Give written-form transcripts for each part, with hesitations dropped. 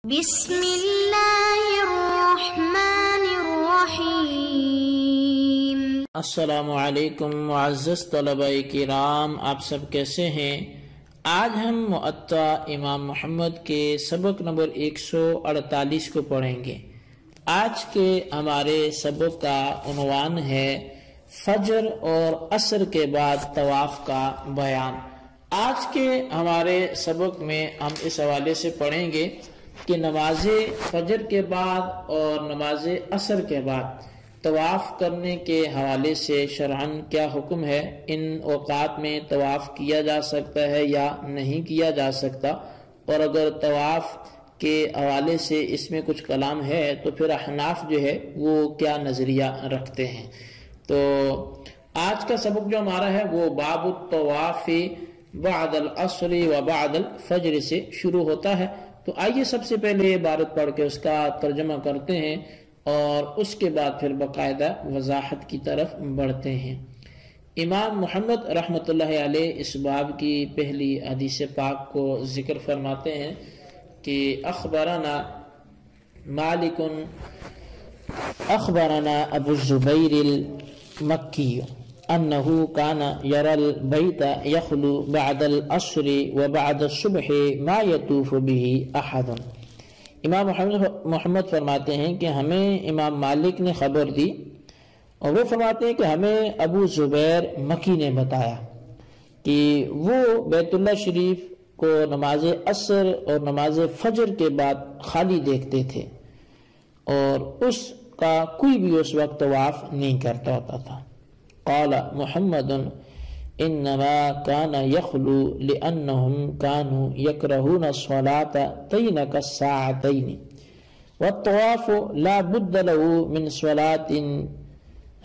بسم اللہ الرحمن الرحیم۔ السلام علیکم معزز طلبہ کرام، آپ سب کیسے ہیں؟ آج ہم معطا امام محمد کے سبق نمبر 148 کو پڑھیں گے۔ آج کے ہمارے سبق کا عنوان ہے فجر اور عصر کے بعد طواف کا بیان۔ آج کے ہمارے سبق میں ہم اس حوالے سے پڑھیں گے کہ نماز فجر کے بعد اور نماز عصر کے بعد طواف کرنے کے حوالے سے شرعاً کیا حکم ہے، ان اوقات میں طواف کیا جا سکتا ہے یا نہیں کیا جا سکتا، اور اگر طواف کے حوالے سے اس میں کچھ کلام ہے تو پھر احناف جو ہے وہ کیا نظریہ رکھتے ہیں۔ تو آج کا سبق جو ہمارا ہے وہ باب الطواف بعد العصر و بعد الفجر سے شروع ہوتا ہے۔ تو آئیے سب سے پہلے عبارت پڑھ کے اس کا ترجمہ کرتے ہیں اور اس کے بعد پھر باقاعدہ وضاحت کی طرف بڑھتے ہیں۔ امام محمد رحمۃ اللہ علیہ اس باب کی پہلی حدیث پاک کو ذکر فرماتے ہیں کہ اخبرنا مالک اخبرنا ابو الزبیر المکی انه كان يرى البيت يخلو بعد العصر وبعد الصبح ما يطوف به احد۔ امام محمد فرماتے ہیں کہ ہمیں امام مالک نے خبر دی، اور وہ فرماتے ہیں کہ ہمیں ابو زبیر مکی نے بتایا کہ وہ بیت اللہ شریف کو نماز عصر اور نماز فجر کے بعد خالی دیکھتے تھے، اور اس کا کوئی بھی اس وقت طواف نہیں کرتا ہوتا تھا۔ قال محمد انما كان يخلو لانهم كانوا يكرهون الصلاة تينك الساعتين والطواف لا بد له من صلاة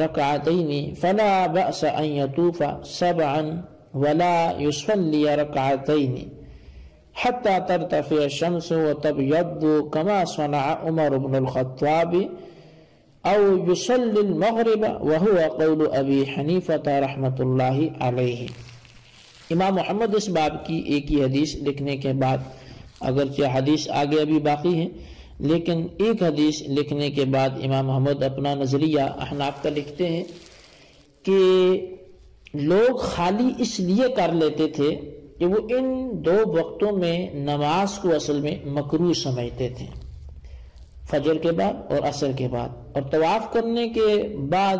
ركعتين فلا بأس ان يطوف 7 ولا يصلي ركعتين حتى ترتفع الشمس وتبيض كما صنع عمر بن الخطاب او یصلی المغرب وهو قول ابی حنیفہ رحمۃ اللہ علیہ۔ امام محمد اس باب کی ایک ہی حدیث لکھنے کے بعد، اگرچہ حدیث آگے ابھی باقی ہے، لیکن ایک حدیث لکھنے کے بعد امام محمد اپنا نظریہ احناف کا لکھتے ہیں کہ لوگ خالی اس لیے کر لیتے تھے کہ وہ ان دو وقتوں میں نماز کو اصل میں مکروہ سمجھتے تھے، فجر کے بعد اور عصر کے بعد، اور طواف کرنے کے بعد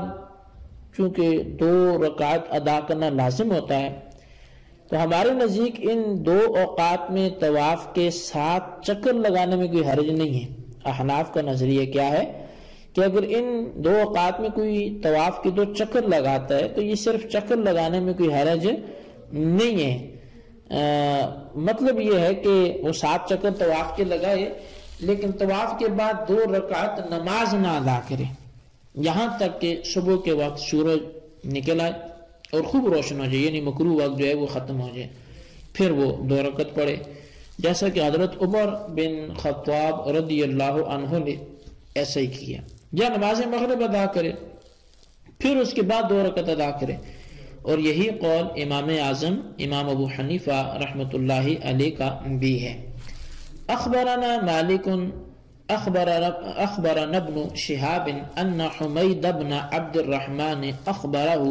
چونکہ 2 رکعت ادا کرنا لازم ہوتا ہے، تو ہمارے نزدیک ان 2 اوقات میں طواف کے ساتھ چکر لگانے میں کوئی حرج نہیں ہے۔ احناف کا نظریہ کیا ہے کہ اگر ان 2 اوقات میں کوئی طواف کے 2 چکر لگاتا ہے تو یہ صرف چکر لگانے میں کوئی حرج نہیں ہے۔ مطلب یہ ہے کہ وہ 7 چکر طواف کے لگائے لیکن طواف کے بعد 2 رکعت نماز نہ ادا کرے یہاں تک کہ صبح کے وقت سورج نکل آئے اور خوب روشن ہو جائے، یعنی مکروہ وقت جو ہے وہ ختم ہو جائے، پھر وہ 2 رکعت پڑھے، جیسا کہ حضرت عمر بن خطاب رضی اللہ عنہ نے ایسا ہی کیا، یا نماز مغرب ادا کرے پھر اس کے بعد 2 رکعت ادا کرے، اور یہی قول امام اعظم امام ابو حنیفہ رحمۃ اللہ علیہ کا بھی ہے۔ اخبرنا مالک اخبرنا ابن شهاب ان حمید بن عبد الرحمن اخبره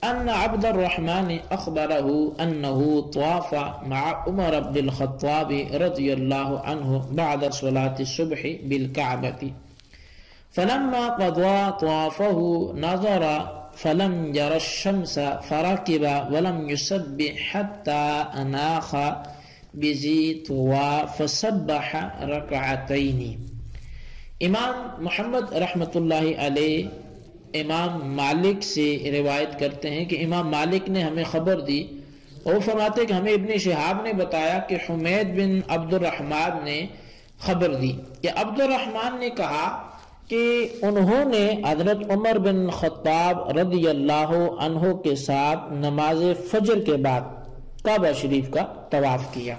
ان عبد الرحمن اخبره انه طاف مع عمر بن الخطاب رضي الله عنه بعد صلاة الصبح بالكعبة فلما قضى طوافه نظر فلم ير الشمس فركب ولم يسبح حتى اناخ بزی طوا فسبح رکعتین۔ امام محمد رحمۃ اللہ علیہ امام مالک سے روایت کرتے ہیں کہ امام مالک نے ہمیں خبر دی، اور فرماتے کہ ہمیں ابن شہاب نے بتایا کہ حمید بن عبد الرحمن نے خبر دی کہ عبد الرحمن نے کہا کہ انہوں نے حضرت عمر بن خطاب رضی اللہ عنہ کے ساتھ نماز فجر کے بعد کعبہ شریف کا طواف کیا۔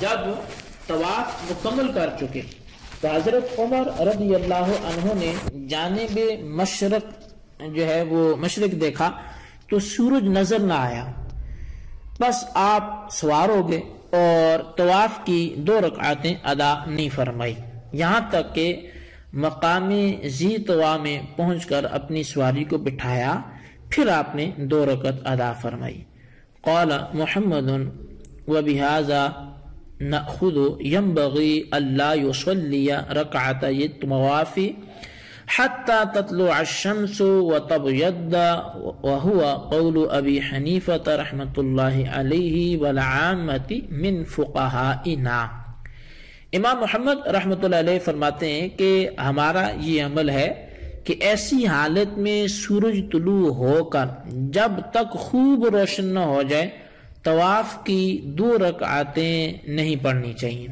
جب طواف مکمل کر چکے تو حضرت عمر رضی اللہ عنہ نے جانب مشرق جو ہے وہ مشرق دیکھا تو سورج نظر نہ آیا، بس آپ سوار ہو گئے اور طواف کی 2 رکعتیں ادا نہیں فرمائی، یہاں تک کہ مقام ذی طوا میں پہنچ کر اپنی سواری کو بٹھایا، پھر آپ نے 2 رکعت ادا فرمائی۔ قال محمد وبہذا نأخذ ينبغي ألا يصلي ركعتي الطواف حتى تطلع الشمس وتبيض، وهو قول أبي حنيفة رحمة الله عليه والعامة من فقهائنا۔ امام محمد رحمۃ اللہ علیہ فرماتے ہیں کہ ہمارا یہ عمل ہے کہ ایسی حالت میں سورج طلوع ہو کر جب تک خوب روشن نہ ہو جائے طواف کی 2 رکعتیں نہیں پڑھنی چاہیے۔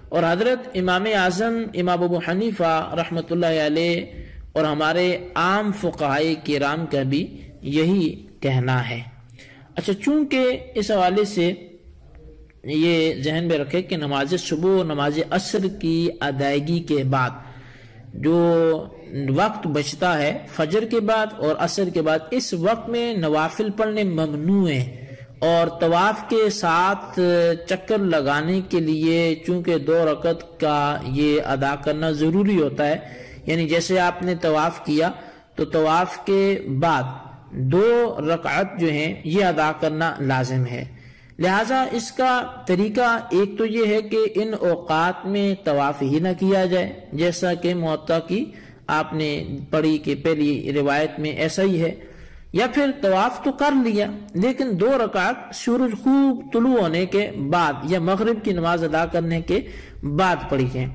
اور حضرت امام اعظم امام ابو حنیفہ رحمۃ اللہ علیہ اور ہمارے عام فقہائے کرام کا بھی یہی کہنا ہے۔ اچھا، چونکہ اس حوالے سے یہ ذہن میں رکھے کہ نماز صبح و نماز عصر کی ادائیگی کے بعد جو وقت بچتا ہے فجر کے بعد اور عصر کے بعد، اس وقت میں نوافل پڑھنے ممنوع ہیں، اور طواف کے ساتھ چکر لگانے کے لیے چونکہ 2 رکعت کا یہ ادا کرنا ضروری ہوتا ہے، یعنی جیسے آپ نے طواف کیا تو طواف کے بعد 2 رکعت جو ہیں یہ ادا کرنا لازم ہے۔ لہٰذا اس کا طریقہ ایک تو یہ ہے کہ ان اوقات میں طواف ہی نہ کیا جائے، جیسا کہ موطا کی آپ نے پڑھی کہ پہلی روایت میں ایسا ہی ہے، یا پھر طواف تو کر لیا لیکن 2 رکعت سورج خوب طلوع ہونے کے بعد یا مغرب کی نماز ادا کرنے کے بعد پڑھی جائیں۔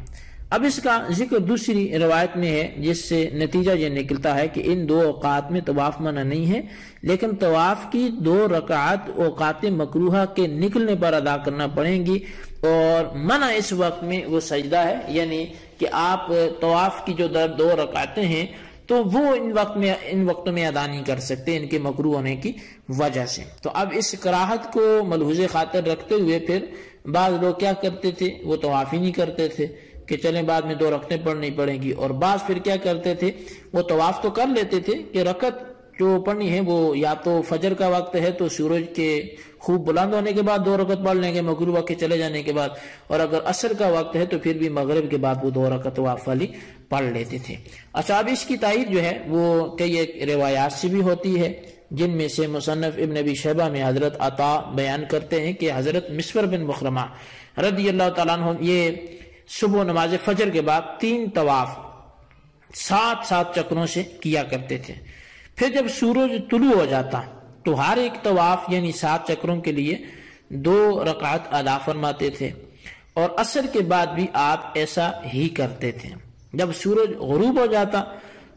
اب اس کا ذکر دوسری روایت میں ہے، جس سے نتیجہ یہ نکلتا ہے کہ ان 2 اوقات میں طواف منع نہیں ہے، لیکن طواف کی 2 رکعت اوقات مکروہہ کے نکلنے پر ادا کرنا پڑیں گی، اور منع اس وقت میں وہ سجدہ ہے، یعنی کہ آپ طواف کی جو 2 رکعتیں ہیں تو وہ ان وقتوں میں ادا نہیں کر سکتے ان کے مکروہ ہونے کی وجہ سے۔ تو اب اس کراہت کو ملحوظ خاطر رکھتے ہوئے پھر بعض لوگ کیا کرتے تھے، وہ طواف ہی نہیں کرتے تھے کہ چلیں بعد میں 2 رکعتیں پڑھنی پڑیں گی، اور بعض پھر کیا کرتے تھے، وہ طواف تو کر لیتے تھے کہ رکعت جو پڑھنی ہے وہ یا تو فجر کا وقت ہے تو سورج کے خوب بلند ہونے کے بعد 2 رکعت پڑھ لیں گے مغرب وقت کے چلے جانے کے بعد، اور اگر عصر کا وقت ہے تو پھر بھی مغرب کے بعد وہ 2 رکعت طواف والی پڑھ لیتے تھے۔ اچھا، اب اس کی تائید جو ہے وہ کئی ایک روایات سے بھی ہوتی ہے، جن میں سے مصنف ابن ابی شیبہ میں حضرت عطا بیان کرتے ہیں کہ حضرت مسور بن مخرمہ رضی اللہ تعالیٰ عنہ یہ صبح نماز فجر کے بعد 3 طواف 7 چکروں سے کیا کرتے تھے، پھر جب سورج طلوع ہو جاتا تو ہر ایک طواف یعنی 7 چکروں کے لیے 2 رکعت ادا فرماتے تھے، اور عصر کے بعد بھی آپ ایسا ہی کرتے تھے۔ جب سورج غروب ہو جاتا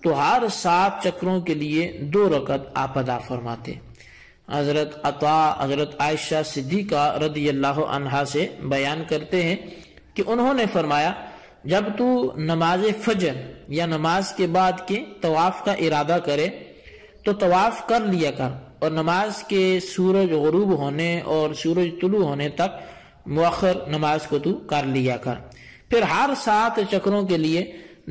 تو ہر 7 چکروں کے لیے 2 رکعت آپ ادا فرماتے۔ حضرت عطا حضرت عائشہ صدیقہ رضی اللہ عنہا سے بیان کرتے ہیں کہ انہوں نے فرمایا، جب تو نماز فجر یا نماز کے بعد کے طواف کا ارادہ کرے تو طواف کر لیا کر، اور نماز کے سورج غروب ہونے اور سورج طلوع ہونے تک مؤخر نماز کو تو کر لیا کر، پھر ہر 7 چکروں کے لیے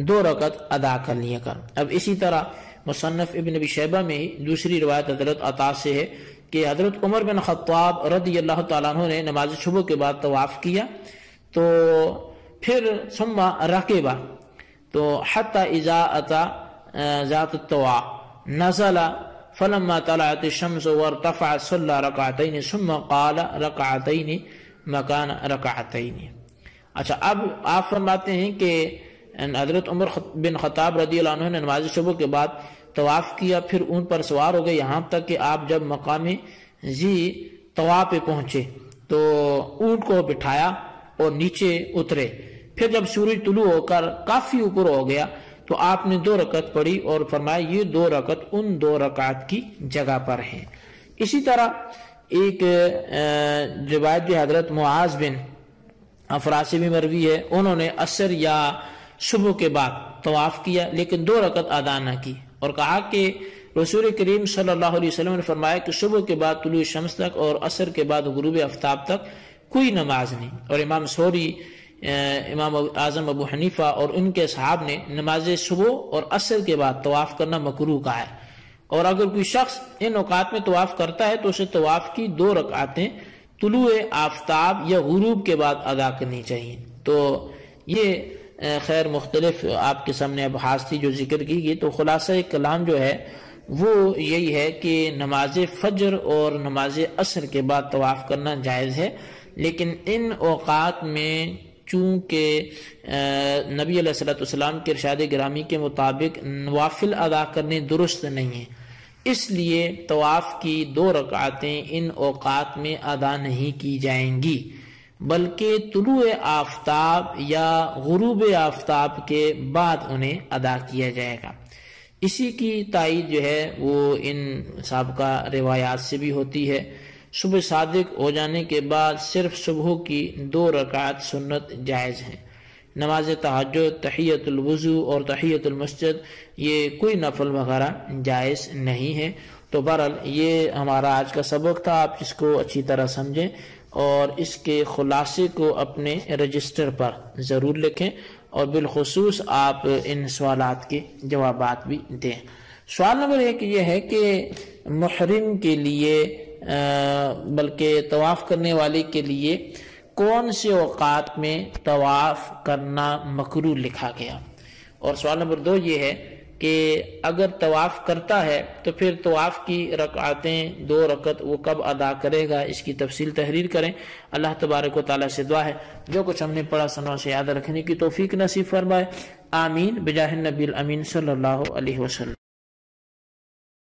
2 رکعت ادا کر لیا کر۔ اب اسی طرح مصنف ابن ابی شیبہ میں ہی دوسری روایت حضرت عطا سے ہے کہ حضرت عمر بن خطاب رضی اللہ تعالیٰ عنہ نے نماز صبح کے بعد طواف کیا تو پھر ثم رکبہ تو حتی اذا اتا ذات الطوا نزل فلما طلعت الشمس وارتفع صلى ركعتين ثم قال ركعتين مکان رکعتین۔ اچھا، اب آپ فرماتے ہیں کہ حضرت عمر بن خطاب رضی اللہ عنہ نے نماز صبح کے بعد طواف کیا، پھر اون پر سوار ہو گئے، یہاں تک کہ آپ جب مقام ذی طوا پہ پہنچے تو اونٹ کو بٹھایا اور نیچے اترے، پھر جب سورج طلوع ہو کر کافی اوپر ہو گیا تو آپ نے 2 رکعت پڑھی اور فرمایا یہ 2 رکعت ان 2 رکعت کی جگہ پر ہیں۔ اسی طرح ایک روایت جو حضرت معاذ بن افرا سے بھی مروی ہے، انہوں نے عصر یا صبح کے بعد طواف کیا لیکن 2 رکعت ادا نہ کی، اور کہا کہ رسول کریم صلی اللہ علیہ وسلم نے فرمایا کہ صبح کے بعد طلوع شمس تک اور عصر کے بعد غروب آفتاب تک کوئی نماز نہیں، اور امام ثوری امام اعظم ابو حنیفہ اور ان کے اصحاب نے نماز صبح اور عصر کے بعد طواف کرنا مکروہ کہا ہے، اور اگر کوئی شخص ان اوقات میں طواف کرتا ہے تو اسے طواف کی 2 رکعتیں طلوع آفتاب یا غروب کے بعد ادا کرنی چاہیے۔ تو یہ خیر مختلف آپ کے سامنے ابحاث تھی جو ذکر کی گئی، تو خلاصہ کلام جو ہے وہ یہی ہے کہ نماز فجر اور نماز عصر کے بعد طواف کرنا جائز ہے، لیکن ان اوقات میں چونکہ نبی علیہ السلام کے ارشاد گرامی کے مطابق نوافل ادا کرنے درست نہیں ہیں، اس لیے طواف کی 2 رکعتیں ان اوقات میں ادا نہیں کی جائیں گی، بلکہ طلوع آفتاب یا غروب آفتاب کے بعد انہیں ادا کیا جائے گا۔ اسی کی تائید جو ہے وہ ان سابقہ روایات سے بھی ہوتی ہے۔ صبح صادق ہو جانے کے بعد صرف صبح کی 2 رکعت سنت جائز ہیں۔ نماز تہجد، تحیۃ الوضو اور تحیۃ المسجد یہ کوئی نفل وغیرہ جائز نہیں ہے۔ تو بہرحال یہ ہمارا آج کا سبق تھا، آپ اس کو اچھی طرح سمجھیں اور اس کے خلاصے کو اپنے رجسٹر پر ضرور لکھیں، اور بالخصوص آپ ان سوالات کے جوابات بھی دیں۔ سوال نمبر 1 یہ ہے کہ محرم کے لیے بلکہ طواف کرنے والے کے لیے کون سے اوقات میں طواف کرنا مکروہ لکھا گیا؟ اور سوال نمبر 2 یہ ہے کہ اگر طواف کرتا ہے تو پھر طواف کی رکعتیں 2 رکعت وہ کب ادا کرے گا، اس کی تفصیل تحریر کریں۔ اللہ تبارک و تعالیٰ سے دعا ہے جو کچھ ہم نے پڑھا سنوں سے یاد رکھنے کی توفیق نصیب فرمائے، آمین بجاہ النبی الامین صلی اللہ علیہ وسلم۔